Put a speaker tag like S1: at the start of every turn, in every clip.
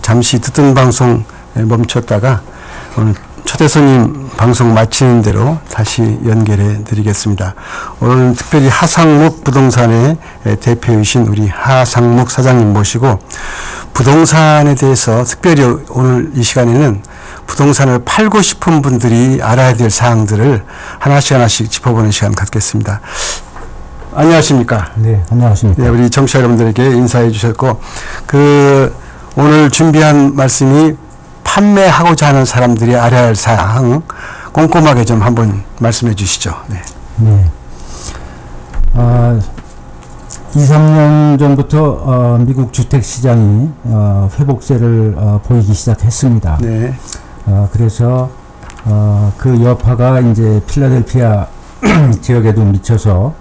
S1: 잠시 듣던 방송 멈췄다가 오늘 초대 손님 방송 마치는 대로 다시 연결해 드리겠습니다. 오늘 특별히 하상묵 부동산의 대표이신 우리 하상묵 사장님 모시고 부동산에 대해서 특별히 오늘 이 시간에는 부동산을 팔고 싶은 분들이 알아야 될 사항들을 하나씩 짚어보는 시간 갖겠습니다. 안녕하십니까?
S2: 네, 안녕하십니까?
S1: 네, 우리 청취자 여러분들에게 인사해 주셨고, 오늘 준비한 말씀이 판매하고자 하는 사람들이 알아야 할 사항 꼼꼼하게 좀 한번 말씀해 주시죠. 네.
S2: 네. 2, 3년 전부터 미국 주택 시장이 회복세를 보이기 시작했습니다.
S1: 네.
S2: 그래서 그 여파가 이제 필라델피아 지역에도 미쳐서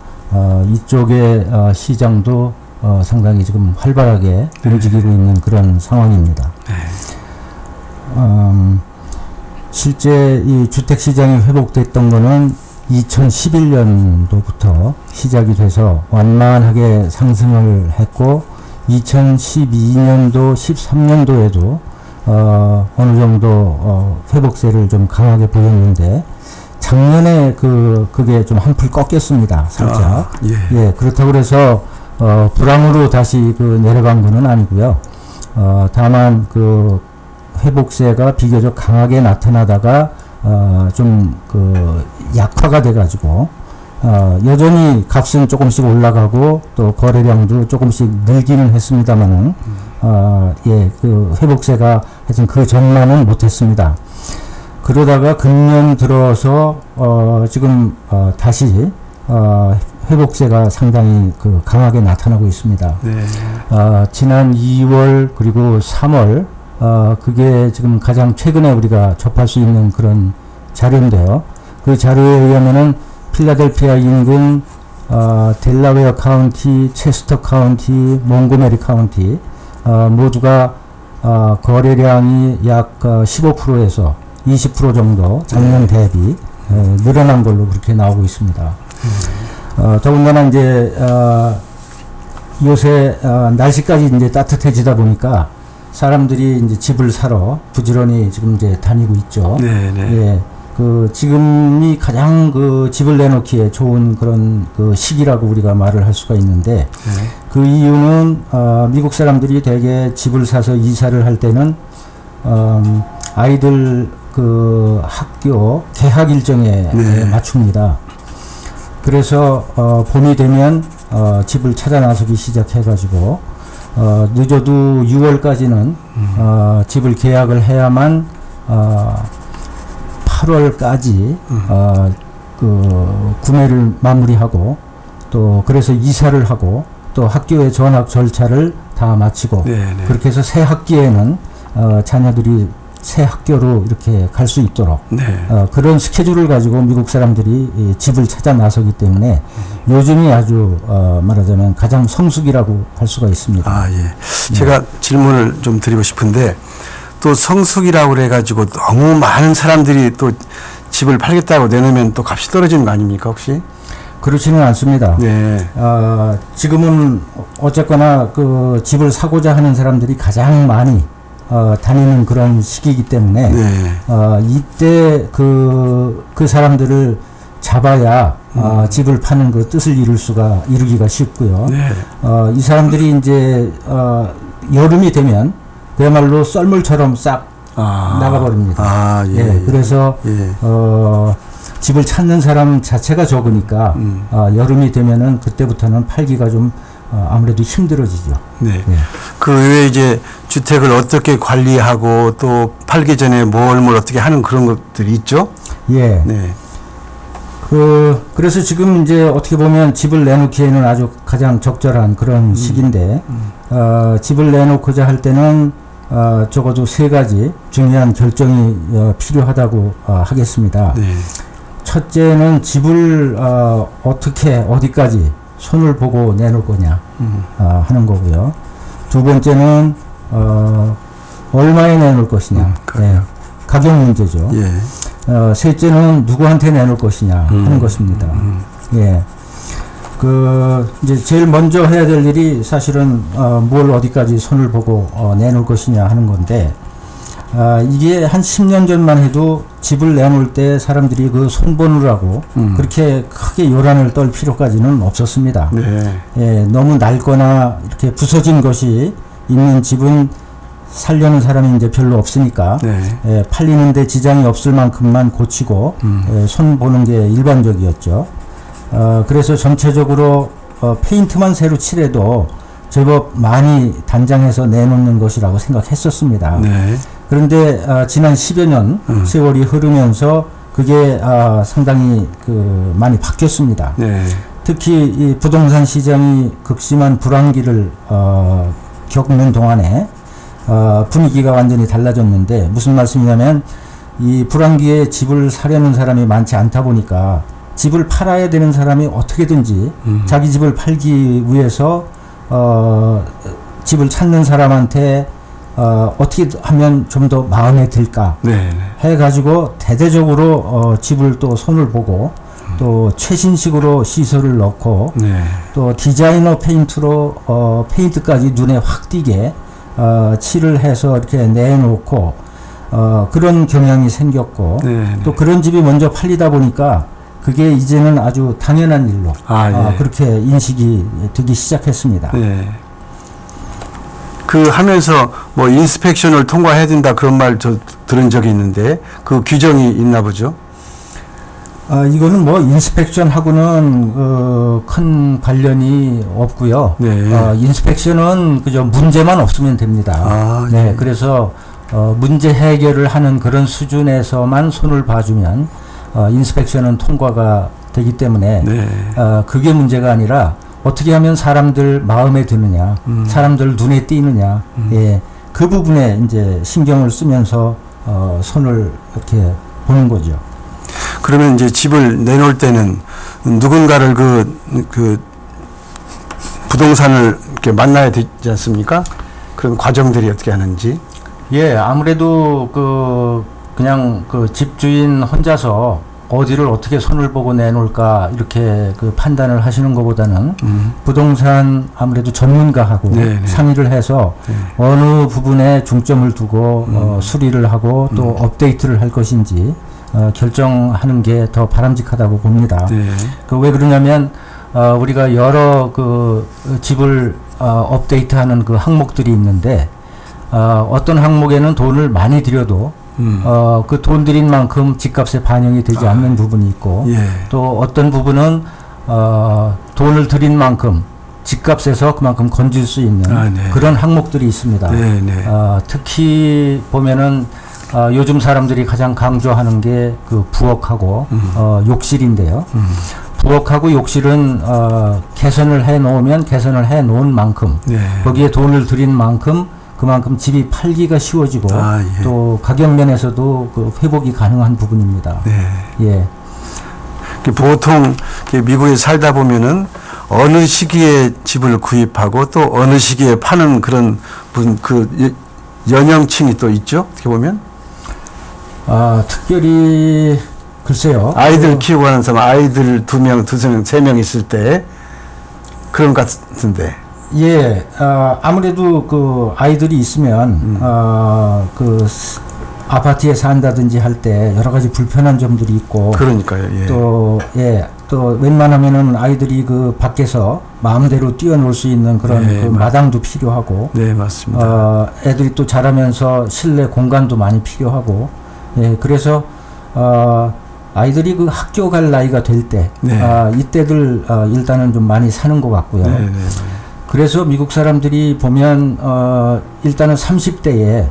S2: 이쪽의 시장도 상당히 지금 활발하게 움직이고 있는 그런 상황입니다.
S1: 네.
S2: 실제 이 주택 시장이 회복됐던 거는 2011년도부터 시작이 돼서 완만하게 상승을 했고 2012년도, 13년도에도 어느 정도 회복세를 좀 강하게 보였는데 작년에 그게 좀 한풀 꺾였습니다. 살짝. 예, 그렇다고 해서 불황으로 다시 내려간 거는 아니고요. 다만 회복세가 비교적 강하게 나타나다가 좀 약화가 돼가지고 여전히 값은 조금씩 올라가고 또 거래량도 조금씩 늘기는 했습니다만은 예, 회복세가 하여튼 그 전만은 못했습니다. 그러다가 금년 들어서 지금 다시 회복세가 상당히 강하게 나타나고 있습니다.
S1: 네.
S2: 지난 2월 그리고 3월 그게 지금 가장 최근에 우리가 접할 수 있는 그런 자료인데요. 그 자료에 의하면은 필라델피아 인근 델라웨어 카운티, 체스터 카운티, 몽고메리 카운티 모두가 거래량이 약 15%에서 20% 정도 작년 대비 늘어난 걸로 그렇게 나오고 있습니다. 더군다나 이제 요새 날씨까지 이제 따뜻해지다 보니까 사람들이 이제 집을 사러 부지런히 지금 이제 다니고 있죠.
S1: 네네.
S2: 예, 지금이 가장 집을 내놓기에 좋은 그런 시기라고 우리가 말을 할 수가 있는데,
S1: 네.
S2: 그 이유는 미국 사람들이 대개 집을 사서 이사를 할 때는 아이들 학교 개학 일정에
S1: 네.
S2: 맞춥니다. 그래서 봄이 되면 집을 찾아 나서기 시작해가지고 늦어도 6월까지는 집을 계약을 해야만 8월까지 구매를 마무리하고 또 그래서 이사를 하고 또 학교의 전학 절차를 다 마치고
S1: 네네.
S2: 그렇게 해서 새 학기에는 자녀들이 새 학교로 이렇게 갈 수 있도록
S1: 네.
S2: 그런 스케줄을 가지고 미국 사람들이 집을 찾아 나서기 때문에 요즘이 아주 말하자면 가장 성수기라고 할 수가 있습니다.
S1: 아, 예. 제가 질문을 좀 드리고 싶은데 또 성수기라고 그래가지고 너무 많은 사람들이 또 집을 팔겠다고 내놓으면 또 값이 떨어지는 거 아닙니까 혹시?
S2: 그렇지는 않습니다.
S1: 네.
S2: 지금은 어쨌거나 집을 사고자 하는 사람들이 가장 많이 다니는 그런 시기이기 때문에
S1: 네.
S2: 이때 그 사람들을 잡아야 집을 파는 그 뜻을 이루기가 쉽고요.
S1: 네.
S2: 이 사람들이 이제 여름이 되면 그야말로 썰물처럼 싹 나가버립니다.
S1: 아, 예.
S2: 예, 그래서
S1: 예.
S2: 집을 찾는 사람 자체가 적으니까 여름이 되면은 그때부터는 팔기가 좀 아무래도 힘들어지죠.
S1: 네.
S2: 예.
S1: 그 외에 이제 주택을 어떻게 관리하고 또 팔기 전에 뭘 어떻게 하는 그런 것들이 있죠?
S2: 예.
S1: 네.
S2: 그래서 지금 이제 어떻게 보면 집을 내놓기에는 아주 가장 적절한 그런 시기인데, 집을 내놓고자 할 때는 적어도 3가지 중요한 결정이 필요하다고 하겠습니다.
S1: 네.
S2: 첫째는 집을 어떻게 어디까지 손을 보고 내놓을 거냐 하는 거고요. 두 번째는 얼마에 내놓을 것이냐, 네, 가격 문제죠.
S1: 예.
S2: 셋째는 누구한테 내놓을 것이냐 하는 것입니다. 예. 이제 제일 먼저 해야 될 일이 사실은 뭘 어디까지 손을 보고 내놓을 것이냐 하는 건데, 이게 한 10년 전만 해도 집을 내놓을 때 사람들이 그 손보느라고 그렇게 크게 요란을 떨 필요까지는 없었습니다.
S1: 네.
S2: 예, 너무 낡거나 이렇게 부서진 것이 있는 집은 살려는 사람이 이제 별로 없으니까
S1: 네.
S2: 예, 팔리는데 지장이 없을 만큼만 고치고 손 보는 게 일반적이었죠. 그래서 전체적으로 페인트만 새로 칠해도 제법 많이 단장해서 내놓는 것이라고 생각했었습니다.
S1: 네.
S2: 그런데 지난 10여 년 세월이 흐르면서 그게 상당히 많이 바뀌었습니다.
S1: 네.
S2: 특히 이 부동산 시장이 극심한 불황기를 겪는 동안에 분위기가 완전히 달라졌는데, 무슨 말씀이냐면 이 불황기에 집을 사려는 사람이 많지 않다 보니까 집을 팔아야 되는 사람이 어떻게든지 자기 집을 팔기 위해서 집을 찾는 사람한테 어떻게 하면 좀 더 마음에 들까
S1: 네.
S2: 해가지고 대대적으로 집을 또 손을 보고 또 최신식으로 시설을 넣고
S1: 네.
S2: 또 디자이너 페인트로 페인트까지 눈에 확 띄게 칠을 해서 이렇게 내놓고 그런 경향이 생겼고,
S1: 네.
S2: 또 그런 집이 먼저 팔리다 보니까 그게 이제는 아주 당연한 일로
S1: 예.
S2: 그렇게 인식이 되기 시작했습니다.
S1: 네. 하면서 뭐 인스펙션을 통과해야 된다 그런 말 저 들은 적이 있는데 그 규정이 있나 보죠?
S2: 이거는 뭐 인스펙션하고는 큰 관련이 없고요.
S1: 네.
S2: 인스펙션은 그저 문제만 없으면 됩니다. 네. 그래서 문제 해결을 하는 그런 수준에서만 손을 봐주면 인스펙션은 통과가 되기 때문에
S1: 네.
S2: 그게 문제가 아니라 어떻게 하면 사람들 마음에 드느냐, 사람들 눈에 띄느냐, 예, 그 부분에 이제 신경을 쓰면서 손을 이렇게 보는 거죠.
S1: 그러면 이제 집을 내놓을 때는 누군가를 그 부동산을 이렇게 만나야 되지 않습니까? 그런 과정들이 어떻게 하는지.
S2: 예, 아무래도 그냥 집주인 혼자서 어디를 어떻게 손을 보고 내놓을까 이렇게 판단을 하시는 것보다는 부동산 아무래도 전문가하고
S1: 네네.
S2: 상의를 해서
S1: 네.
S2: 어느 부분에 중점을 두고 수리를 하고 또 업데이트를 할 것인지 결정하는 게 더 바람직하다고 봅니다.
S1: 네.
S2: 왜 그러냐면 우리가 여러 집을 업데이트하는 항목들이 있는데 어떤 항목에는 돈을 많이 들여도 그 돈 들인 만큼 집값에 반영이 되지 않는 부분이 있고,
S1: 예.
S2: 또 어떤 부분은 돈을 들인 만큼 집값에서 그만큼 건질 수 있는
S1: 네.
S2: 그런 항목들이 있습니다.
S1: 네, 네.
S2: 특히 보면은 요즘 사람들이 가장 강조하는 게 부엌하고 욕실인데요. 부엌하고 욕실은 개선을 해 놓으면 개선을 해 놓은 만큼
S1: 네. 거기에
S2: 거기에 돈을 들인 만큼 그만큼 집이 팔기가 쉬워지고
S1: 예.
S2: 또 가격 면에서도 회복이 가능한 부분입니다.
S1: 네.
S2: 예.
S1: 보통 미국에 살다 보면은 어느 시기에 집을 구입하고 또 어느 시기에 파는 그런 연령층이 또 있죠. 어떻게 보면
S2: 특별히 글쎄요.
S1: 아이들 키우고 하는 사람, 아이들 2명, 2명, 3명 있을 때 그런 것 같은데.
S2: 예, 아무래도 아이들이 있으면 아파트에 산다든지 할 때 여러 가지 불편한 점들이 있고,
S1: 그러니까요. 예.
S2: 또 웬만하면은 아이들이 밖에서 마음대로 뛰어놀 수 있는 그런
S1: 네,
S2: 마당도 필요하고,
S1: 네, 맞습니다.
S2: 애들이 또 자라면서 실내 공간도 많이 필요하고, 예, 그래서 아이들이 학교 갈 나이가 될 때,
S1: 네.
S2: 이때들 일단은 좀 많이 사는 것 같고요.
S1: 네, 네.
S2: 그래서 미국 사람들이 보면 일단은 30대에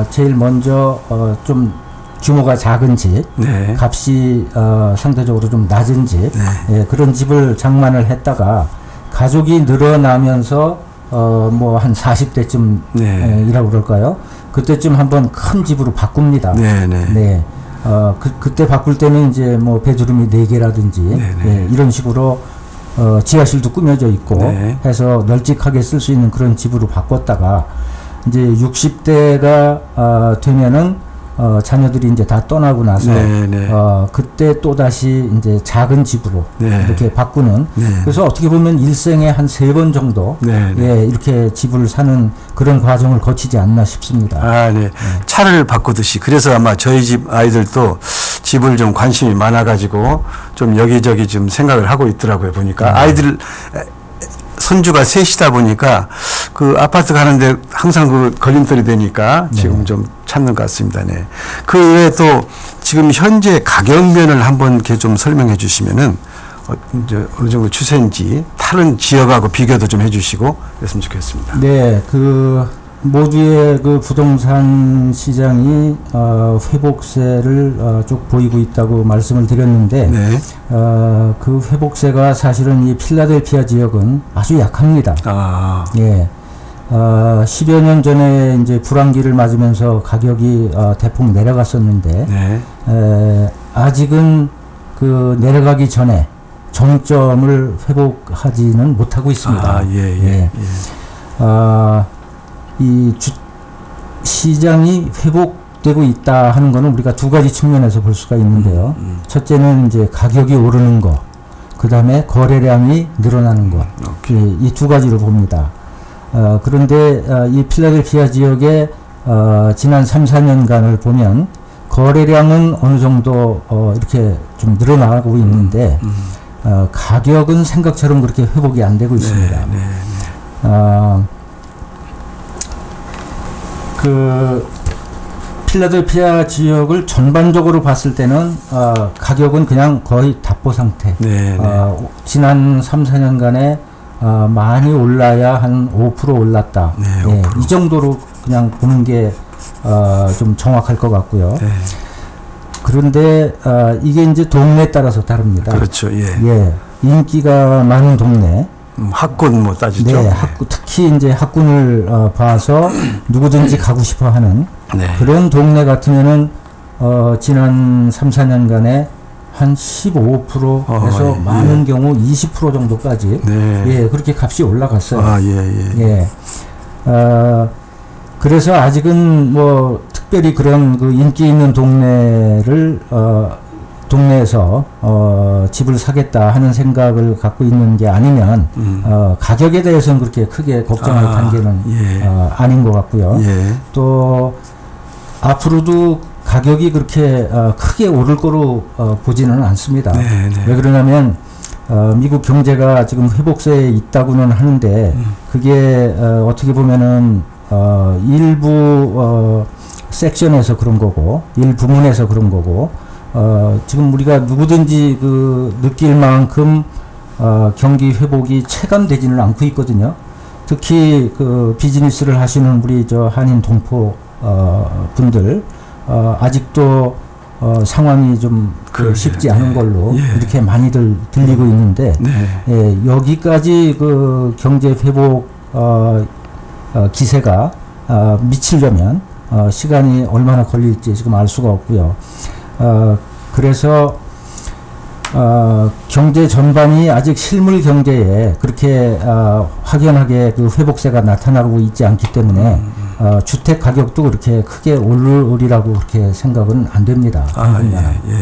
S2: 제일 먼저 좀 규모가 작은 집,
S1: 네.
S2: 값이 상대적으로 좀 낮은 집,
S1: 네.
S2: 예, 그런 집을 장만을 했다가 가족이 늘어나면서 뭐 한 40대쯤
S1: 네.
S2: 이라고 그럴까요? 그때쯤 한번 큰 집으로 바꿉니다.
S1: 네, 네.
S2: 네. 그때 바꿀 때는 이제 뭐 베드룸이 4개라든지
S1: 네, 네.
S2: 예, 이런 식으로 지하실도 꾸며져 있고
S1: 네.
S2: 해서 널찍하게 쓸 수 있는 그런 집으로 바꿨다가 이제 60대가 되면은 자녀들이 이제 다 떠나고 나서
S1: 네, 네.
S2: 그때 또 다시 이제 작은 집으로
S1: 네.
S2: 이렇게 바꾸는
S1: 네.
S2: 그래서 어떻게 보면 일생에 한 3번 정도
S1: 네, 네.
S2: 예, 이렇게 집을 사는 그런 과정을 거치지 않나 싶습니다.
S1: 아, 네. 차를 바꾸듯이 그래서 아마 저희 집 아이들도 집을 좀 관심이 많아가지고 좀 여기저기 좀 생각을 하고 있더라고요. 보니까 아이들 손주가 셋이다 보니까 그 아파트 가는데 항상 그 걸림돌이 되니까 지금
S2: 네.
S1: 좀 찾는 것 같습니다. 네. 그 외에 또 지금 현재 가격면을 한번 이렇게 좀 설명해 주시면은 이제 어느 정도 추세인지 다른 지역하고 비교도 좀 해주시고 그랬으면 좋겠습니다.
S2: 네, 그 모주의 그 부동산 시장이 회복세를 쭉 보이고 있다고 말씀을 드렸는데
S1: 네.
S2: 그 회복세가 사실은 이 필라델피아 지역은 아주 약합니다.
S1: 아,
S2: 예. 10여 년 전에 이제 불황기를 맞으면서 가격이 대폭 내려갔었는데
S1: 네.
S2: 아직은 그 내려가기 전에 정점을 회복하지는 못하고 있습니다.
S1: 아, 예, 예.
S2: 이 시장이 회복되고 있다 하는 것은 우리가 두 가지 측면에서 볼 수가 있는데요. 첫째는 이제 가격이 오르는 것, 그 다음에 거래량이 늘어나는 것, 이 두 가지로 봅니다. 그런데 이 필라델피아 지역의 지난 3, 4년간을 보면 거래량은 어느 정도 이렇게 좀 늘어나고 있는데 가격은 생각처럼 그렇게 회복이 안 되고 있습니다.
S1: 네, 네.
S2: 그 필라델피아 지역을 전반적으로 봤을 때는 가격은 그냥 거의 답보 상태.
S1: 네, 네.
S2: 지난 3, 4년간에 많이 올라야 한 5% 올랐다.
S1: 네,
S2: 예,
S1: 5%.
S2: 이 정도로 그냥 보는 게 좀 정확할 것 같고요.
S1: 네.
S2: 그런데 이게 이제 동네에 따라서 다릅니다.
S1: 그렇죠. 예.
S2: 예, 인기가 많은 동네.
S1: 학군 뭐 따지죠.
S2: 네, 특히 이제 학군을 봐서 누구든지 가고 싶어 하는
S1: 네.
S2: 그런 동네 같으면은 지난 3, 4년간에 한 15%에서
S1: 예.
S2: 많은 경우 20% 정도까지
S1: 네.
S2: 예, 그렇게 값이 올라갔어요.
S1: 아, 예, 예.
S2: 예. 그래서 아직은 뭐 특별히 그런 그 인기 있는 동네를 동네에서 집을 사겠다 하는 생각을 갖고 있는 게 아니면 가격에 대해서는 그렇게 크게 걱정할 단계는
S1: 예.
S2: 아닌 것 같고요.
S1: 예.
S2: 또 앞으로도 가격이 그렇게 크게 오를 거로 보지는 않습니다.
S1: 네, 네.
S2: 왜 그러냐면 미국 경제가 지금 회복세에 있다고는 하는데 그게 어떻게 보면은 일부 섹션에서 그런 거고 일부문에서 그런 거고 지금 우리가 누구든지 그 느낄 만큼 경기 회복이 체감되지는 않고 있거든요. 특히 그 비즈니스를 하시는 우리 저 한인 동포 분들 아직도 상황이 좀 쉽지 않은 걸로
S1: 예.
S2: 이렇게 많이들 들리고 있는데
S1: 네.
S2: 예, 여기까지 그 경제 회복 기세가 미치려면 시간이 얼마나 걸릴지 지금 알 수가 없고요. 그래서 경제 전반이 아직 실물 경제에 그렇게 확연하게 그 회복세가 나타나고 있지 않기 때문에 주택 가격도 그렇게 크게 오르리라고 그렇게 생각은 안 됩니다.
S1: 아, 예, 예.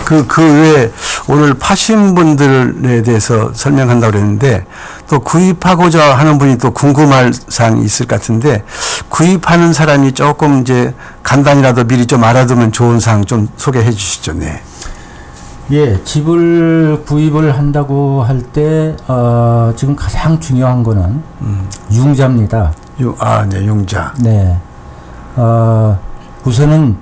S1: 그 외에 오늘 파신 분들에 대해서 설명한다고 그랬는데 또 구입하고자 하는 분이 또 궁금할 사항이 있을 것 같은데 구입하는 사람이 조금 이제 간단히라도 미리 좀 알아두면 좋은 사항 좀 소개해 주시죠. 네.
S2: 예, 집을 구입을 한다고 할 때 지금 가장 중요한 거는 융자입니다.
S1: 네, 융자.
S2: 네. 우선은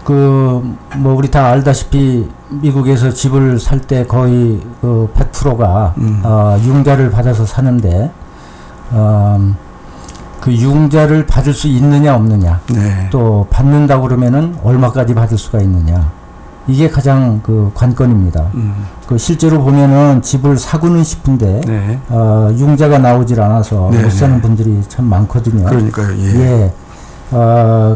S2: 뭐 우리 다 알다시피 미국에서 집을 살 때 거의 그 100%가 융자를 받아서 사는데 그 융자를 받을 수 있느냐 없느냐,
S1: 네.
S2: 또 받는다고 그러면은 얼마까지 받을 수가 있느냐, 이게 가장 그 관건입니다. 그 실제로 보면은 집을 사고는 싶은데
S1: 네.
S2: 융자가 나오질 않아서
S1: 네,
S2: 못 사는
S1: 네.
S2: 분들이 참 많거든요.
S1: 그러니까요. 예.
S2: 예.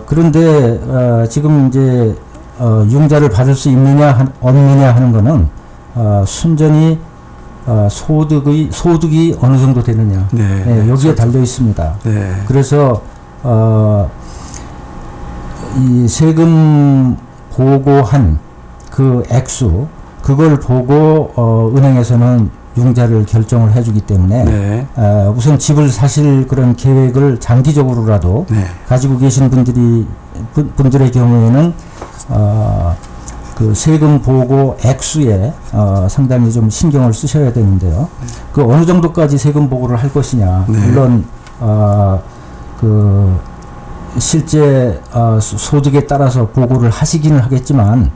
S2: 그런데 지금 이제 융자를 받을 수 있느냐 없느냐 하는 거는 순전히 소득이 어느 정도 되느냐,
S1: 네.
S2: 예, 여기에 달려 있습니다.
S1: 네.
S2: 그래서 이 세금 보고한 그 액수 그걸 보고 은행에서는 융자를 결정을 해주기 때문에
S1: 네.
S2: 우선 집을 사실 그런 계획을 장기적으로라도
S1: 네.
S2: 가지고 계신 분들의 경우에는 그 세금 보고 액수에 상당히 좀 신경을 쓰셔야 되는데요. 그 어느 정도까지 세금 보고를 할 것이냐.
S1: 네.
S2: 물론 그 실제 소득에 따라서 보고를 하시기는 하겠지만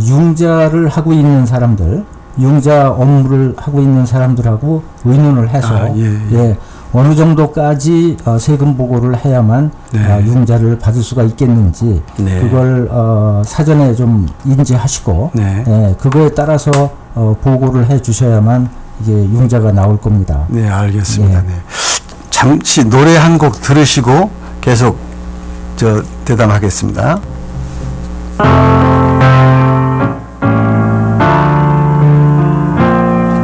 S2: 융자를 하고 있는 사람들, 융자 업무를 하고 있는 사람들하고 의논을 해서 예, 어느 정도까지 세금 보고를 해야만
S1: 네.
S2: 융자를 받을 수가 있겠는지
S1: 네.
S2: 그걸 사전에 좀 인지하시고
S1: 네.
S2: 예, 그거에 따라서 보고를 해 주셔야만 이게 융자가 나올 겁니다.
S1: 네, 알겠습니다.
S2: 예.
S1: 네. 잠시 노래 한 곡 들으시고 계속 대담하겠습니다.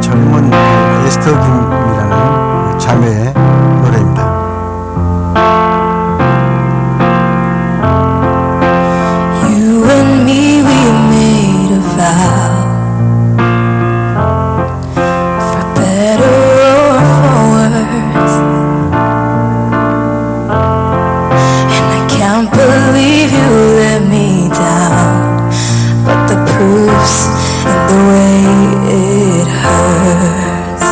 S1: 젊은 에스터 김이라는 자매의 노래입니다.
S3: You and me, we made a vow, for better or for worse. And I can't believe you let me down, but the proof's in the way it hurts.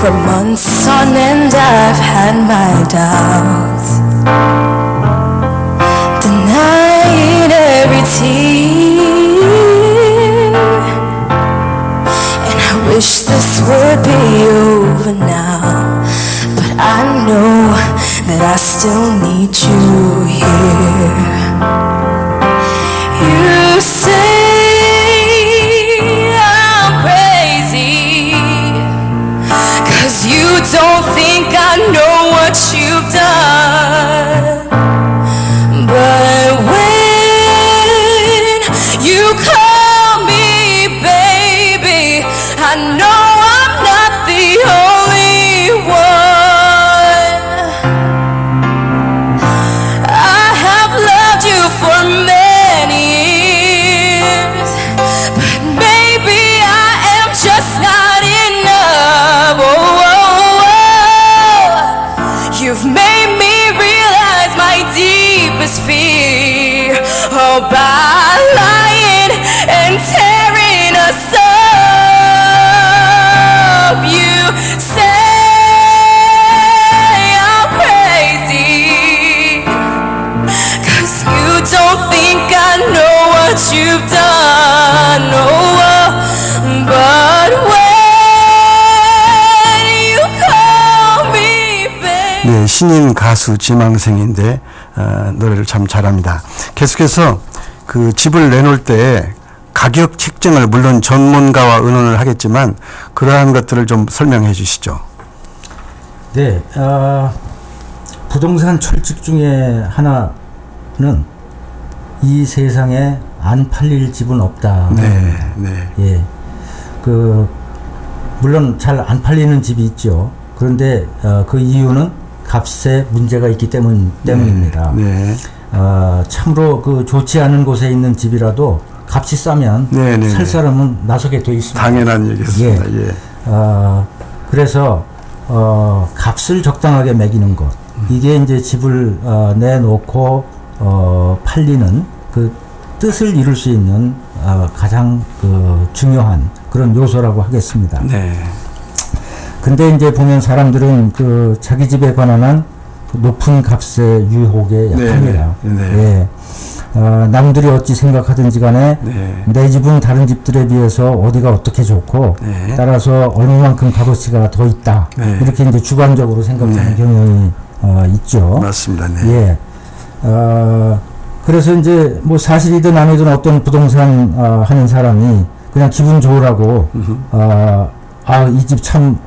S3: For months on end I've had my doubts, denying every tear, and I wish this would be over now, but I know that I still need you here. You say I'm crazy, 'cause you don't think I know what you've done. But when you call me baby, I know I'm not the only one. I have loved you for many years, but maybe I am just not enough. Oh, oh, oh. You've made me realize my deepest fear, oh, by lying and tearing us up. You say I'm crazy, 'cause you don't think I know what you've done. Oh, but when you call me baby.
S1: 네, 신인 가수 지망생인데 노래를 참 잘합니다. 계속해서 그 집을 내놓을 때 가격 책정을 물론 전문가와 의논을 하겠지만 그러한 것들을 좀 설명해 주시죠.
S2: 네, 부동산 철칙 중에 하나는 이 세상에 안 팔릴 집은 없다.
S1: 네, 네.
S2: 예, 물론 잘 안 팔리는 집이 있죠. 그런데 그 이유는 값에 문제가 있기 때문입니다.
S1: 네.
S2: 참으로 그 좋지 않은 곳에 있는 집이라도 값이 싸면
S1: 네, 네,
S2: 살 사람은 나서게 돼 있습니다.
S1: 당연한 얘기였습니다.
S2: 예.
S1: 예.
S2: 그래서 값을 적당하게 매기는 것, 이게 이제 집을 내놓고 팔리는 그 뜻을 이룰 수 있는 가장 중요한 그런 요소라고 하겠습니다.
S1: 네.
S2: 근데 이제 보면 사람들은 그 자기 집에 관한 높은 값의 유혹에 약합니다.
S1: 네, 네.
S2: 예. 남들이 어찌 생각하든지 간에
S1: 네.
S2: 내 집은 다른 집들에 비해서 어디가 어떻게 좋고
S1: 네.
S2: 따라서 얼마만큼 값어치가 더 있다.
S1: 네.
S2: 이렇게 이제 주관적으로 생각하는
S1: 네.
S2: 경향이 있죠.
S1: 맞습니다. 네.
S2: 예. 그래서 이제 뭐 사실이든 아니든 어떤 부동산 하는 사람이 그냥 기분 좋으라고 이 집 참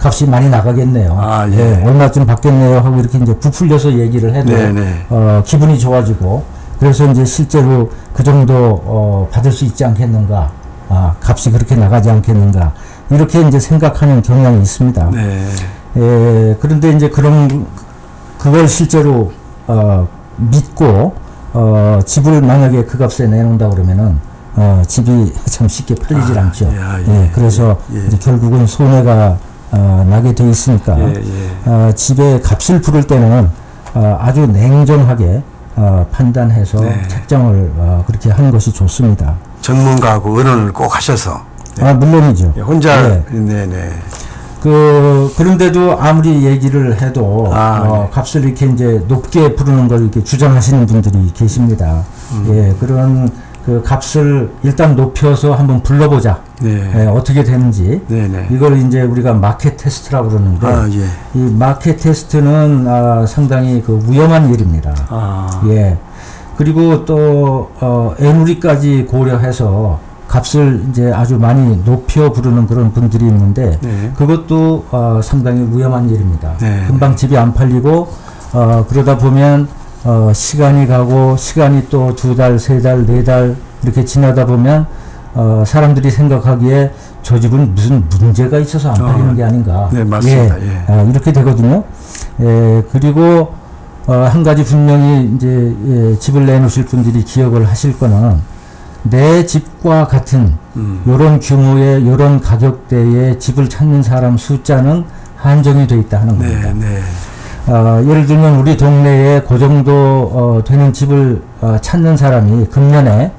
S2: 값이 많이 나가겠네요.
S1: 예.
S2: 얼마쯤 받겠네요 하고 이렇게 이제 부풀려서 얘기를 해도
S1: 네, 네.
S2: 기분이 좋아지고 그래서 이제 실제로 그 정도 받을 수 있지 않겠는가, 값이 그렇게 나가지 않겠는가 이렇게 이제 생각하는 경향이 있습니다.
S1: 네.
S2: 그런데 이제 그런 그걸 실제로 믿고 집을 만약에 그 값에 내놓는다 그러면은 집이 참 쉽게 팔리질 않죠. 그래서 이제 결국은 손해가 나게 돼 있으니까 집의 값을 부를 때는 아주 냉정하게 판단해서 책정을 그렇게 하는 것이 좋습니다.
S1: 전문가하고 의논을 꼭 하셔서.
S2: 물론이죠.
S1: 혼자.
S2: 그런데도 아무리 얘기를 해도 값을 이렇게 이제 높게 부르는 걸 이렇게 주장하시는 분들이 계십니다. 그런 그 값을 일단 높여서 한번 불러보자. 어떻게 되는지. 이걸 이제 우리가 마켓 테스트라고 그러는데, 이 마켓 테스트는 상당히 그 위험한 일입니다. 그리고 또 애누리까지 고려해서 값을 이제 아주 많이 높여 부르는 그런 분들이 있는데, 그것도 상당히 위험한 일입니다. 금방 집이 안 팔리고 그러다 보면 시간이 가고 시간이 또 2달, 3달, 4달 이렇게 지나다 보면 사람들이 생각하기에 저 집은 무슨 문제가 있어서 안 팔리는 게 아닌가.
S1: 맞습니다.
S2: 이렇게 되거든요. 그리고 한 가지 분명히 이제 집을 내놓으실 분들이 기억을 하실 거는, 내 집과 같은 요런 규모의 요런 가격대의 집을 찾는 사람 숫자는 한정이 되어 있다 하는 겁니다. 예를 들면 우리 동네에 그 정도 되는 집을 찾는 사람이 금년에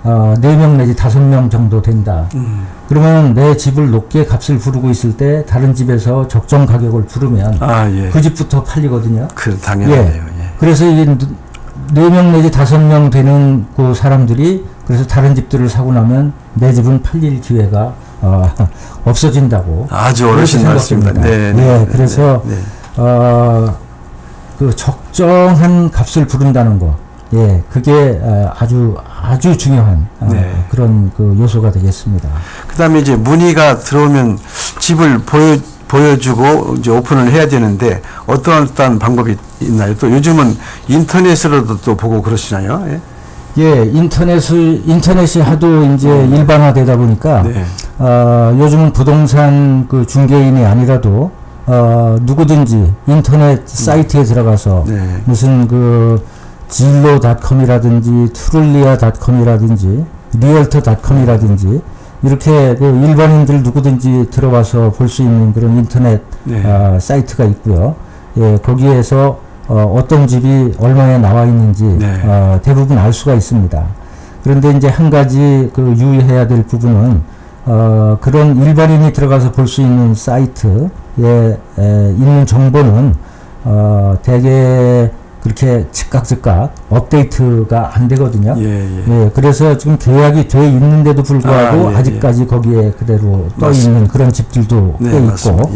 S2: 4명 내지 5명 정도 된다. 그러면 내 집을 높게 값을 부르고 있을 때 다른 집에서 적정 가격을 부르면 그 집부터 팔리거든요.
S1: 당연하네요.
S2: 그래서 이게 4명 내지 5명 되는 그 사람들이 그래서 다른 집들을 사고 나면 내 집은 팔릴 기회가 없어진다고.
S1: 아주 어르신 말씀입니다.
S2: 그래서 그 적정한 값을 부른다는 거, 그게 아주 중요한 그런 그 요소가 되겠습니다.
S1: 그다음에 이제 문의가 들어오면 집을 보여주고 이제 오픈을 해야 되는데 어떠한 방법이 있나요? 또 요즘은 인터넷으로도 또 보고 그러시나요?
S2: 인터넷이 하도 이제 일반화되다 보니까 요즘은 부동산 그 중개인이 아니라도 누구든지 인터넷 사이트에 들어가서 무슨 그 진로닷컴이라든지 트룰리아닷컴이라든지 리얼터닷컴이라든지 이렇게 그 일반인들 누구든지 들어와서 볼 수 있는 그런 인터넷 사이트가 있고요. 거기에서 어떤 집이 얼마에 나와 있는지 대부분 알 수가 있습니다. 그런데 이제 한 가지 그 유의해야 될 부분은 그런 일반인이 들어가서 볼 수 있는 사이트에 있는 정보는 대개 그렇게 즉각 업데이트가 안 되거든요. 그래서 지금 계약이 돼 있는데도 불구하고 아직까지 거기에 그대로 떠 있는 그런 집들도 꽤 있고.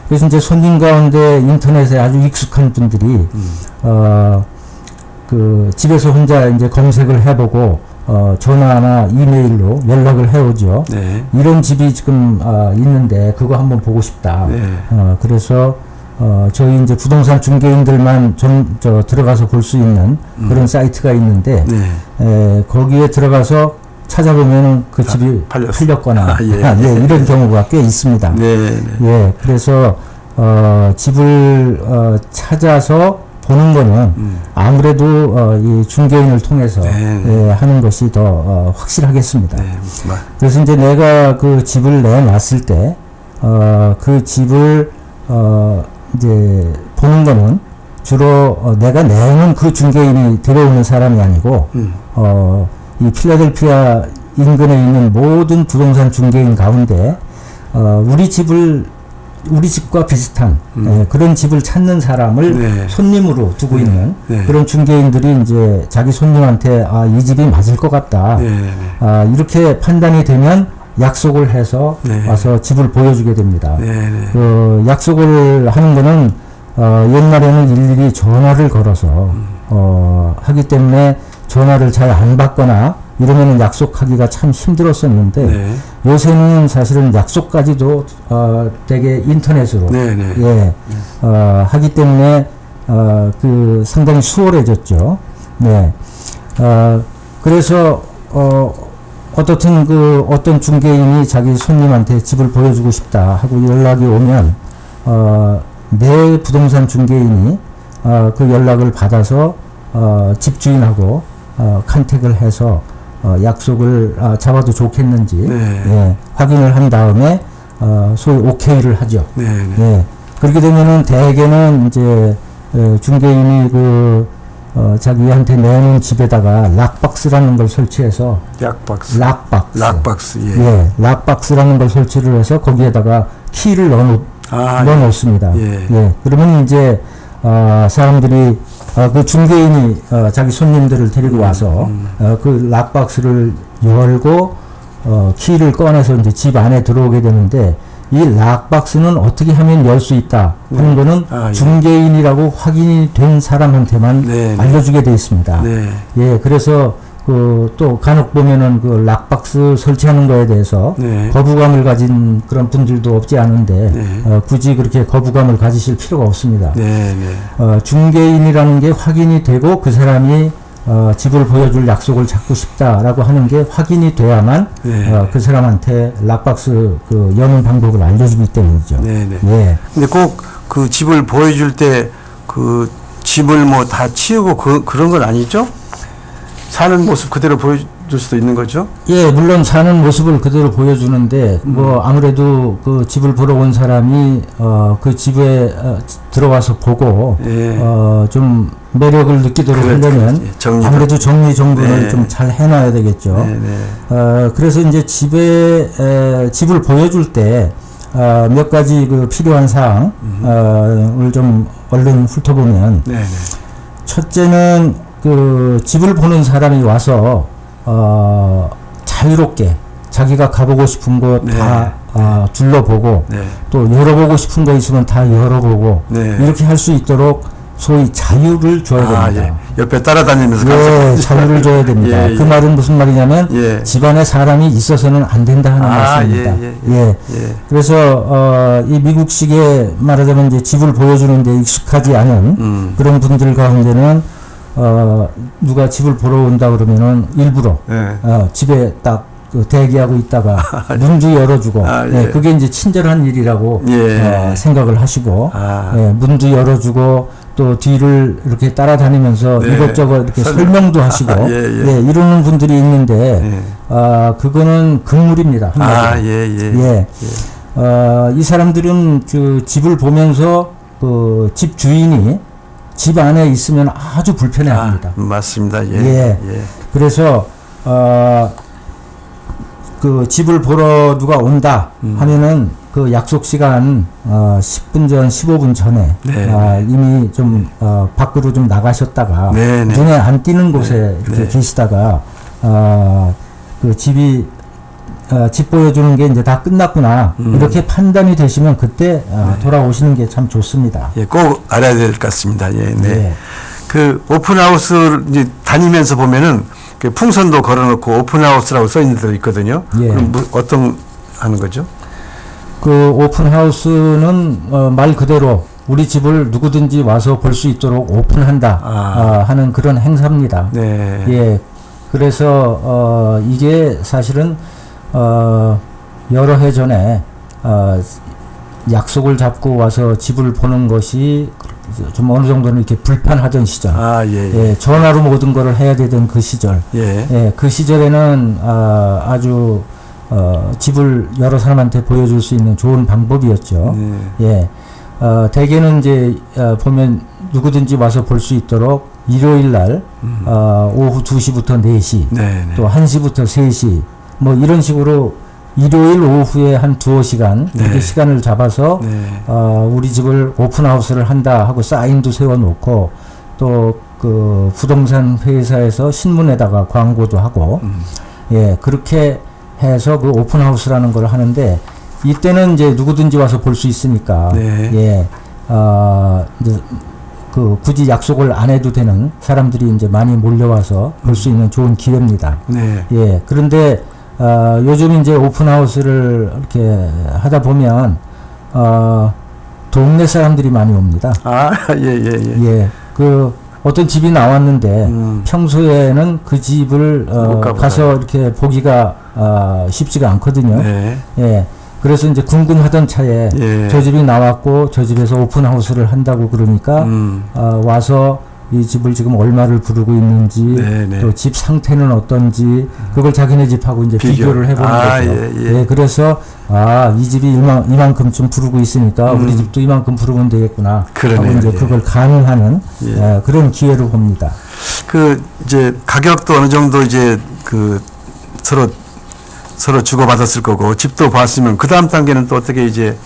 S2: 그래서 이제 손님 가운데 인터넷에 아주 익숙한 분들이 그 집에서 혼자 이제 검색을 해보고 전화나 이메일로 연락을 해오죠. 이런 집이 지금 있는데 그거 한번 보고 싶다. 그래서 저희 이제 부동산 중개인들만 들어가서 볼 수 있는 그런 사이트가 있는데 거기에 들어가서 찾아보면 그 집이 팔렸거나 이런 경우가 꽤 있습니다. 그래서 집을 찾아서 보는 거는 아무래도 이 중개인을 통해서 하는 것이 더 확실하겠습니다. 그래서 이제 내가 그 집을 내놨을 때 그 집을 이제 보는 거는 주로 내가 내는 그 중개인이 들어오는 사람이 아니고 이 필라델피아 인근에 있는 모든 부동산 중개인 가운데 우리 집과 비슷한 그런 집을 찾는 사람을 손님으로 두고 있는 그런 중개인들이 이제 자기 손님한테 이 집이 맞을 것 같다. 이렇게 판단이 되면 약속을 해서 와서 집을 보여주게 됩니다. 그 약속을 하는 거는 옛날에는 일일이 전화를 걸어서 하기 때문에 전화를 잘 안 받거나 이러면 약속하기가 참 힘들었었는데 요새는 사실은 약속까지도 되게 인터넷으로 하기 때문에 그 상당히 수월해졌죠. 그래서 어떻든 그 어떤 중개인이 자기 손님한테 집을 보여주고 싶다 하고 연락이 오면 내 부동산 중개인이 그 연락을 받아서 집주인하고 컨택을 해서 약속을 잡아도 좋겠는지
S1: 네.
S2: 예, 확인을 한 다음에 소위 오케이를 하죠.
S1: 네, 네.
S2: 예, 그렇게 되면은 대개는 이제 중개인이 자기한테 내는 집에다가 락박스라는 걸 설치해서
S1: 약박스.
S2: 락박스.
S1: 락박스. 예.
S2: 예, 락박스라는 걸 설치를 해서 거기에다가 키를 넣어놓습니다.
S1: 예.
S2: 예, 그러면 이제 사람들이 그 중개인이 자기 손님들을 데리고 와서 그 락박스를 열고 키를 꺼내서 이제 집 안에 들어오게 되는데 이 락박스는 어떻게 하면 열 수 있다 하는 거는
S1: 예.
S2: 중개인이라고 확인이 된 사람한테만
S1: 네,
S2: 알려주게 돼 있습니다.
S1: 네.
S2: 예, 그래서 또 간혹 보면은 그 락박스 설치하는 거에 대해서
S1: 네.
S2: 거부감을 가진 그런 분들도 없지 않은데
S1: 네.
S2: 굳이 그렇게 거부감을 가지실 필요가 없습니다.
S1: 네, 네.
S2: 중개인이라는 게 확인이 되고 그 사람이 집을 보여줄 약속을 잡고 싶다라고 하는 게 확인이 돼야만
S1: 네.
S2: 그 사람한테 락박스 여는 방법을 알려주기 때문이죠.
S1: 네, 네.
S2: 예.
S1: 근데 꼭 그 집을 보여줄 때 그 집을 뭐 다 치우고 그런 건 아니죠? 사는 모습 그대로 보여줄 수도 있는 거죠?
S2: 예, 물론 사는 모습을 그대로 보여주는데 뭐 아무래도 그 집을 보러 온 사람이 그 집에 들어와서 보고
S1: 예.
S2: 좀 매력을 느끼도록 하려면 아무래도 정리 정돈을
S1: 네.
S2: 좀 잘 해놔야 되겠죠.
S1: 네, 네.
S2: 그래서 이제 집을 보여줄 때 몇 가지 그 필요한 사항을 좀 얼른 훑어보면
S1: 네, 네.
S2: 첫째는 그 집을 보는 사람이 와서 자유롭게 자기가 가보고 싶은 곳 다
S1: 네.
S2: 둘러보고
S1: 네.
S2: 또 열어보고 싶은 거 있으면 다 열어보고
S1: 네.
S2: 이렇게 할 수 있도록 소위 자유를 줘야 됩니다.
S1: 예. 옆에 따라다니면서
S2: 예, 자유를 줘야 됩니다.
S1: 예,
S2: 그
S1: 예.
S2: 말은 무슨 말이냐면
S1: 예.
S2: 집안에 사람이 있어서는 안 된다 하는 말씀입니다. 예. 그래서 이 미국식의 말하자면 이제 집을 보여주는데 익숙하지 않은 그런 분들 가운데는 누가 집을 보러 온다 그러면은 일부러
S1: 예.
S2: 집에 딱 대기하고 있다가 문도 열어주고
S1: 예.
S2: 그게 이제 친절한 일이라고
S1: 예.
S2: 생각을 하시고 문도 열어주고 또 뒤를 이렇게 따라다니면서
S1: 네.
S2: 이것저것 이렇게 설명도 하시고
S1: 예.
S2: 이러는 분들이 있는데 그거는 금물입니다.
S1: 예.
S2: 이 사람들은 그 집을 보면서 그 집 주인이 집 안에 있으면 아주 불편해합니다.
S1: 맞습니다.
S2: 예. 그래서 그 집을 보러 누가 온다 하면은 그 약속 시간 10분 전, 15분 전에 이미 좀 밖으로 좀 나가셨다가 눈에 안 띄는 곳에 이렇게 계시다가 그 집이 집 보여주는 게 이제 다 끝났구나 이렇게 판단이 되시면 그때 돌아오시는 게 참 좋습니다.
S1: 예, 꼭 알아야 될 것 같습니다. 예, 네.
S2: 예.
S1: 그 오픈하우스 이제 다니면서 보면은 그 풍선도 걸어놓고 오픈하우스라고 써 있는 데도 있거든요.
S2: 예.
S1: 그럼 어떤 하는 거죠?
S2: 그 오픈하우스는 말 그대로 우리 집을 누구든지 와서 볼 수 있도록 오픈한다 하는 그런 행사입니다.
S1: 네.
S2: 예. 그래서 이게 사실은 여러 해 전에 약속을 잡고 와서 집을 보는 것이 좀 어느 정도는 이렇게 불편하던 시절, 예, 전화로 모든 것을 해야 되던 그 시절, 그 시절에는 아주 집을 여러 사람한테 보여줄 수 있는 좋은 방법이었죠. 예, 대개는 이제 보면 누구든지 와서 볼 수 있도록 일요일 날 오후 2시부터 4시, 또 1시부터 3시, 뭐 이런 식으로 일요일 오후에 한 2-5시간 이렇게 시간을 잡아서 우리 집을 오픈하우스를 한다 하고 사인도 세워놓고 또 그 부동산 회사에서 신문에다가 광고도 하고 예, 그렇게 해서 그 오픈하우스라는 걸 하는데 이때는 이제 누구든지 와서 볼 수 있으니까 예, 이제 그 굳이 약속을 안 해도 되는 사람들이 이제 많이 몰려와서 볼 수 있는 좋은 기회입니다. 예, 그런데 요즘 이제 오픈하우스를 이렇게 하다 보면 동네 사람들이 많이 옵니다. 예, 그 어떤 집이 나왔는데 평소에는 그 집을 가서 이렇게 보기가 쉽지가 않거든요. 예, 그래서 이제 궁금하던 차에
S1: 예.
S2: 저 집이 나왔고 저 집에서 오픈하우스를 한다고 그러니까 와서 이 집을 지금 얼마를 부르고 있는지
S1: 네네.
S2: 또 집 상태는 어떤지 그걸 자기네 집하고 이제 비교를 해보는 거죠. 예. 그래서 이 집이 이만큼쯤 부르고 있으니까 우리 집도 이만큼 부르면 되겠구나.
S1: 그러네요.
S2: 하고 이제 그걸 가늠하는 그런 기회로 봅니다.
S1: 그 이제 가격도 어느 정도 이제 그 서로 주고받았을 거고 집도 봤으면 그 다음 단계는 또 어떻게 이제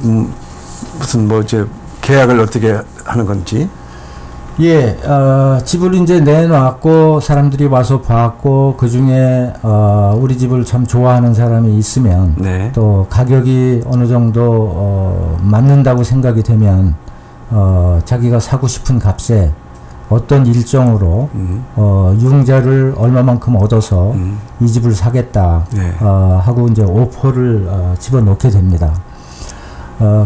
S1: 무슨 뭐 이제 계약을 어떻게 하는 건지.
S2: 예, 집을 이제 내놨고 사람들이 와서 봤고 그 중에 우리 집을 참 좋아하는 사람이 있으면
S1: 네.
S2: 또 가격이 어느 정도 맞는다고 생각이 되면 자기가 사고 싶은 값에 어떤 일정으로 융자를 얼마만큼 얻어서 이 집을 사겠다
S1: 네.
S2: 하고 이제 오퍼를 집어넣게 됩니다.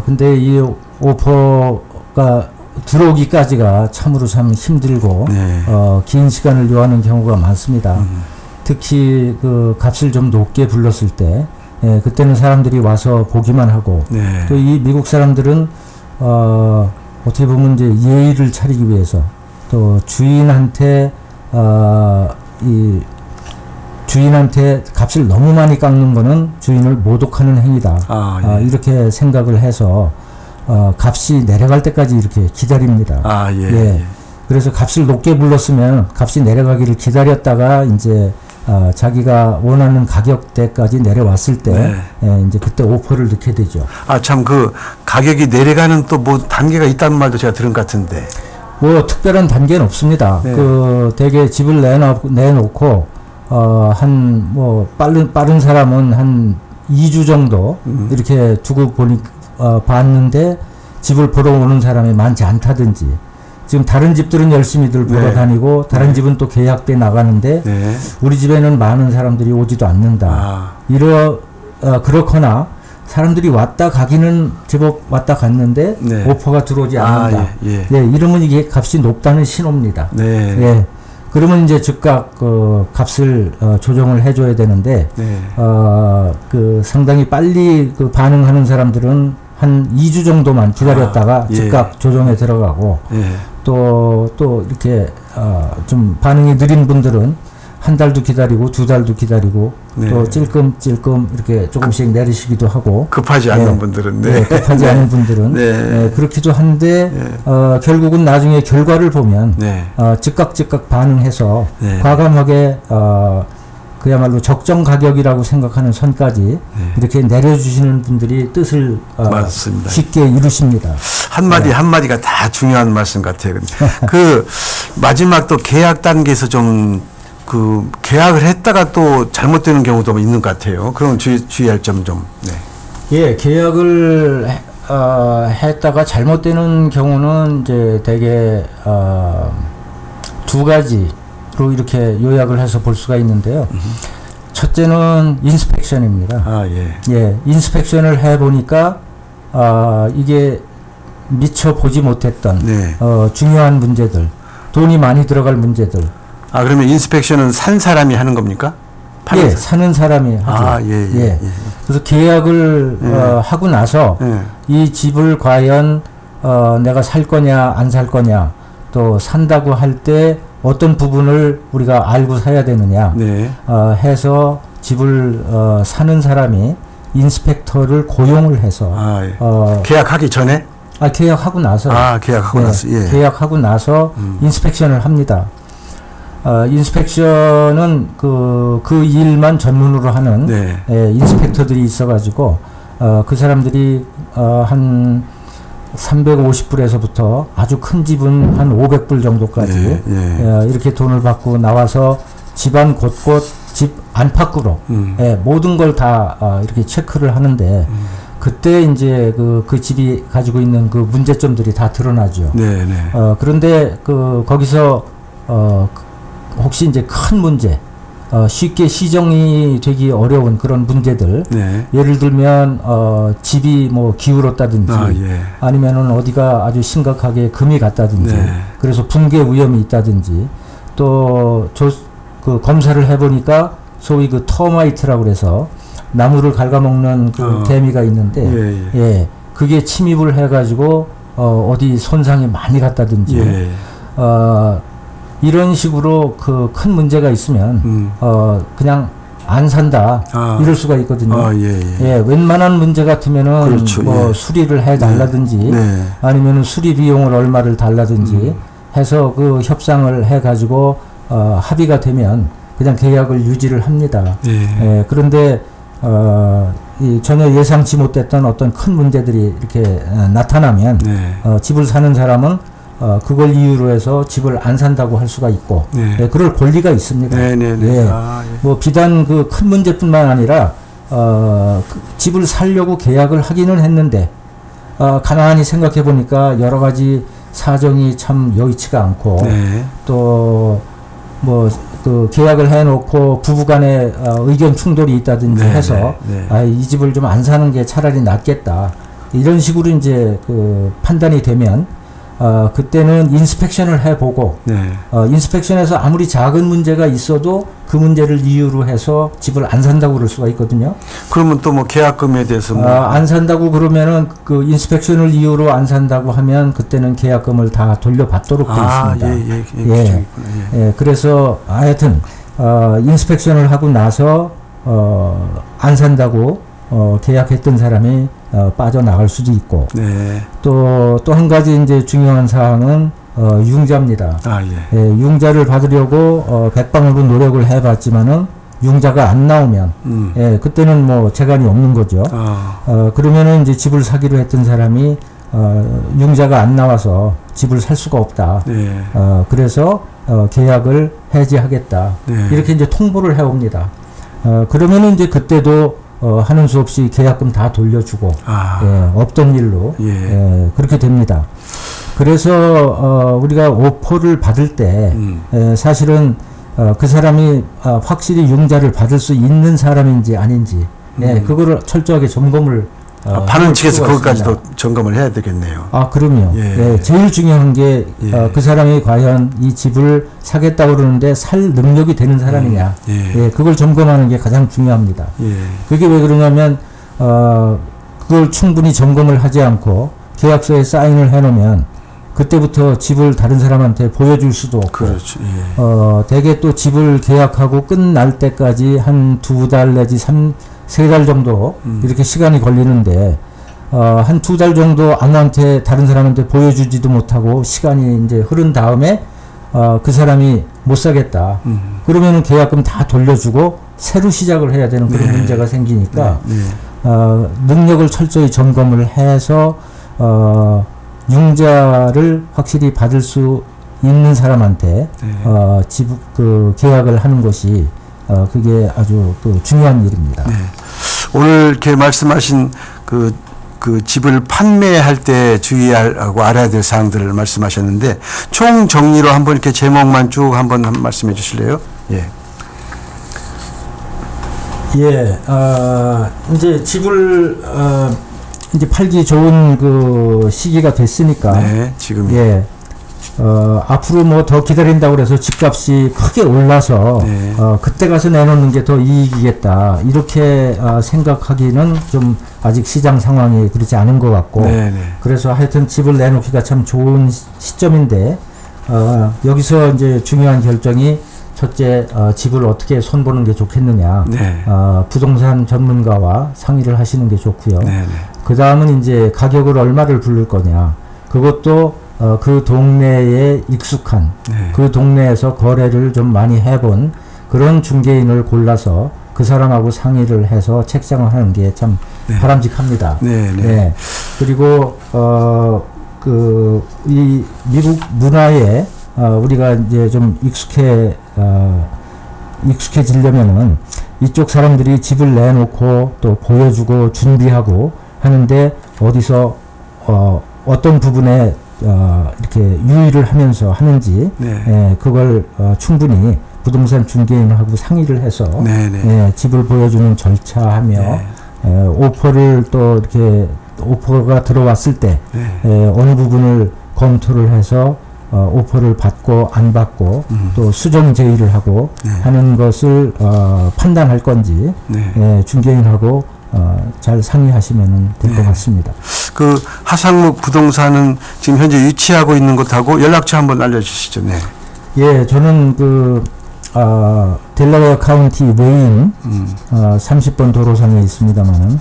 S2: 근데 이 오퍼가 들어오기까지가 참으로 참 힘들고
S1: 네.
S2: 긴 시간을 요하는 경우가 많습니다. 특히 그 값을 좀 높게 불렀을 때 그때는 사람들이 와서 보기만 하고
S1: 네.
S2: 또 이 미국 사람들은 어떻게 보면 이제 예의를 차리기 위해서 또 주인한테 주인한테 값을 너무 많이 깎는 거는 주인을 모독하는 행위다.
S1: 예.
S2: 이렇게 생각을 해서 값이 내려갈 때까지 이렇게 기다립니다.
S1: 예.
S2: 그래서 값을 높게 불렀으면 값이 내려가기를 기다렸다가 이제 자기가 원하는 가격대까지 내려왔을 때 이제 그때 오퍼를 넣게 되죠.
S1: 참 그 가격이 내려가는 또 뭐 단계가 있다는 말도 제가 들은 것 같은데.
S2: 뭐 특별한 단계는 없습니다.
S1: 네.
S2: 그 대개 집을 내놓고 한 뭐 빠른 사람은 한 2주 정도 이렇게 두고 봤는데 집을 보러 오는 사람이 많지 않다든지 지금 다른 집들은 열심히들 보러 다니고 다른 집은 또 계약 때 나가는데 우리 집에는 많은 사람들이 오지도 않는다. 그렇거나 사람들이 왔다 가기는 제법 왔다 갔는데 오퍼가 들어오지 않는다. 이러면 이게 값이 높다는 신호입니다. 그러면 이제 즉각 그 값을 조정을 해줘야 되는데 그 상당히 빨리 그 반응하는 사람들은 한 2주 정도만 기다렸다가 즉각 조정에 들어가고 또 이렇게 좀 반응이 느린 분들은 한 달도 기다리고 두 달도 기다리고 또 찔끔찔끔 이렇게 조금씩 내리시기도 하고
S1: 급하지 않은 분들은
S2: 급하지 않은 분들은 그렇기도 한데 결국은 나중에 결과를 보면 즉각 반응해서 과감하게 그야말로 적정 가격이라고 생각하는 선까지 이렇게 내려주시는 분들이 뜻을 쉽게 이루십니다.
S1: 한마디가 다 중요한 말씀 같아요. 그 마지막 또 계약 단계에서 좀 그 계약을 했다가 또 잘못되는 경우도 있는 것 같아요. 그럼 주의할 점 좀.
S2: 계약을 했다가 잘못되는 경우는 이제 대개 두 가지로 이렇게 요약을 해서 볼 수가 있는데요. 첫째는 인스펙션입니다. 인스펙션을 해보니까 이게 미처 보지 못했던 중요한 문제들, 돈이 많이 들어갈 문제들.
S1: 그러면 인스펙션은 산 사람이 하는 겁니까?
S2: 사는 사람이 하죠. 그래서 계약을 하고 나서 이 집을 과연 내가 살 거냐 안 살 거냐 또 산다고 할 때 어떤 부분을 우리가 알고 사야 되느냐 해서 집을 사는 사람이 인스펙터를 고용을 해서
S1: 계약하기 전에?
S2: 계약하고 나서
S1: 계약하고 나서
S2: 계약하고 나서 인스펙션을 합니다. 인스펙션은 그 일만 전문으로 하는 인스펙터들이 있어가지고 그 사람들이 한 350불에서부터 아주 큰 집은 한 500불 정도까지 이렇게 돈을 받고 나와서 집안 곳곳 집 안팎으로 모든 걸 다 이렇게 체크를 하는데 그때 이제 그 집이 가지고 있는 그 문제점들이 다 드러나죠. 그런데 거기서 혹시 이제 큰 문제, 쉽게 시정이 되기 어려운 그런 문제들, 예를 들면 집이 뭐 기울었다든지, 아니면은 어디가 아주 심각하게 금이 갔다든지, 그래서 붕괴 위험이 있다든지, 또 그 검사를 해보니까 소위 그 터마이트라고 그래서 나무를 갉아먹는 그 개미가 있는데, 예, 그게 침입을 해가지고 어디 손상이 많이 갔다든지, 이런 식으로 그 큰 문제가 있으면 그냥 안 산다 이럴 수가 있거든요. 예, 웬만한 문제 같으면은
S1: 그렇죠.
S2: 뭐 수리를 해달라든지 아니면은 수리 비용을 얼마를 달라든지 해서 그 협상을 해가지고 합의가 되면 그냥 계약을 유지를 합니다. 예, 그런데 전혀 예상치 못했던 어떤 큰 문제들이 이렇게 나타나면 집을 사는 사람은 그걸 이유로 해서 집을 안 산다고 할 수가 있고, 예, 그럴 권리가 있습니다. 예. 뭐 비단 그 큰 문제뿐만 아니라 그 집을 살려고 계약을 하기는 했는데 가만히 생각해 보니까 여러 가지 사정이 참 여의치가 않고, 또 뭐 그 계약을 해놓고 부부간에 의견 충돌이 있다든지 해서 이 집을 좀 안 사는 게 차라리 낫겠다 이런 식으로 이제 그 판단이 되면 그때는 인스펙션을 해보고 인스펙션에서 아무리 작은 문제가 있어도 그 문제를 이유로 해서 집을 안 산다고 그럴 수가 있거든요.
S1: 그러면 또 뭐 계약금에 대해서 뭐
S2: 안 산다고 그러면은 그 인스펙션을 이유로 안 산다고 하면 그때는 계약금을 다 돌려받도록 되어 있습니다. 예, 그래서 하여튼 인스펙션을 하고 나서 안 산다고 계약했던 사람이 빠져나갈 수도 있고, 또 한 가지 이제 중요한 사항은 융자입니다. 예, 융자를 받으려고 백방으로 노력을 해봤지만은 융자가 안 나오면, 예, 그때는 뭐 재간이 없는 거죠. 그러면은 이제 집을 사기로 했던 사람이 융자가 안 나와서 집을 살 수가 없다. 그래서 계약을 해지하겠다. 이렇게 이제 통보를 해옵니다. 그러면은 이제 그때도 하는 수 없이 계약금 다 돌려주고, 예, 없던 일로, 예, 그렇게 됩니다. 그래서 우리가 오퍼를 받을 때 사실은 그 사람이 확실히 융자를 받을 수 있는 사람인지 아닌지, 예, 그거를 철저하게 점검을
S1: 파는 측에서 그것까지도 점검을 해야 되겠네요.
S2: 그럼요. 예, 제일 중요한 게 그 사람이 과연 이 집을 사겠다고 그러는데 살 능력이 되는 사람이냐, 예, 그걸 점검하는 게 가장 중요합니다. 그게 왜 그러냐면 그걸 충분히 점검을 하지 않고 계약서에 사인을 해놓으면 그때부터 집을 다른 사람한테 보여줄 수도 없고,
S1: 그렇죠.
S2: 대개 또 집을 계약하고 끝날 때까지 한 2달 내지 3달 정도 이렇게 시간이 걸리는데 한 2달 정도 아무한테 다른 사람한테 보여주지도 못하고 시간이 이제 흐른 다음에 그 사람이 못 사겠다. 그러면은 계약금 다 돌려주고 새로 시작을 해야 되는 그런 문제가 생기니까 능력을 철저히 점검을 해서 융자를 확실히 받을 수 있는 사람한테 그 계약을 하는 것이 그게 아주 그 중요한 일입니다.
S1: 오늘 이렇게 말씀하신 그 집을 판매할 때 주의하고 알아야 될 사항들을 말씀하셨는데 총 정리로 한번 이렇게 제목만 쭉 한번 말씀해 주실래요?
S2: 이제 집을 이제 팔기 좋은 그 시기가 됐으니까,
S1: 지금
S2: 앞으로 뭐 더 기다린다고 그래서 집값이 크게 올라서 그때 가서 내놓는 게 더 이익이겠다 이렇게 생각하기는 좀 아직 시장 상황이 그렇지 않은 것 같고, 그래서 하여튼 집을 내놓기가 참 좋은 시점인데 여기서 이제 중요한 결정이 첫째, 집을 어떻게 손보는 게 좋겠느냐, 부동산 전문가와 상의를 하시는 게 좋고요. 그 다음은 이제 가격을 얼마를 부를 거냐, 그것도 그 동네에 익숙한, 그 동네에서 거래를 좀 많이 해본 그런 중개인을 골라서 그 사람하고 상의를 해서 책정을 하는 게 참 바람직합니다. 그리고 이 미국 문화에 우리가 이제 좀 익숙해지려면은 이쪽 사람들이 집을 내놓고 또 보여주고 준비하고 하는데 어디서 어떤 부분에 이렇게 유의를 하면서 하는지, 그걸 충분히 부동산 중개인하고 상의를 해서 집을 보여주는 절차하며 오퍼를 또 이렇게 오퍼가 들어왔을 때 어느 부분을 검토를 해서 오퍼를 받고 안 받고 또 수정 제의를 하고 하는 것을 판단할 건지 중개인하고 잘 상의하시면 될 것 같습니다.
S1: 그 하상목 부동산은 지금 현재 위치하고 있는 곳하고 연락처 한번 알려주시죠. 네.
S2: 예, 저는 그 델라웨어 카운티 웨인 30번 도로상에 있습니다만은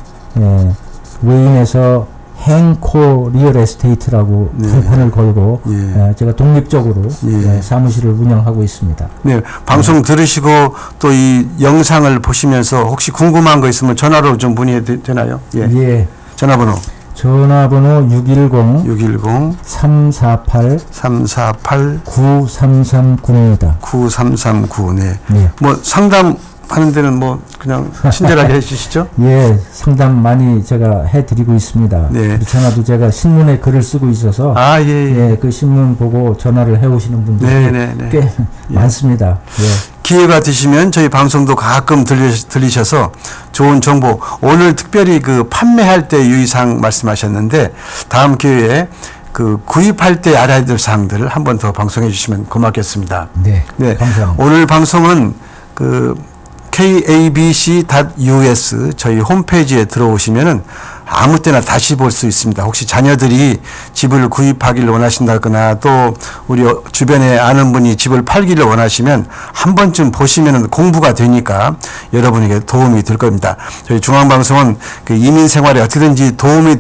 S2: 웨인에서 행코 리얼 에스테이트라고 간판을 걸고 제가 독립적으로 사무실을 운영하고 있습니다.
S1: 네, 방송 들으시고 또 이 영상을 보시면서 혹시 궁금한 거 있으면 전화로 좀 문의 되나요?
S2: 예.
S1: 전화번호
S2: 610 348 9339입니다.
S1: 9339. 네. 뭐 상담하는 데는 뭐 그냥 친절하게 해주시죠?
S2: 예, 상담 많이 제가 해드리고 있습니다.
S1: 네.
S2: 전화도 제가 신문에 글을 쓰고 있어서 그 신문 보고 전화를 해오시는 분들이 꽤 많습니다.
S1: 기회가 되시면 저희 방송도 가끔 들리셔서 좋은 정보, 오늘 특별히 그 판매할 때 유의사항 말씀하셨는데 다음 기회에 그 구입할 때 알아야 될 사항들을 한 번 더 방송해 주시면 고맙겠습니다.
S2: 네, 감사합니다.
S1: 오늘 방송은 그 kabc.us 저희 홈페이지에 들어오시면은 아무 때나 다시 볼 수 있습니다. 혹시 자녀들이 집을 구입하기를 원하신다거나 또 우리 주변에 아는 분이 집을 팔기를 원하시면 한 번쯤 보시면은 공부가 되니까 여러분에게 도움이 될 겁니다. 저희 중앙방송은 그 이민 생활에 어떻게든지 도움이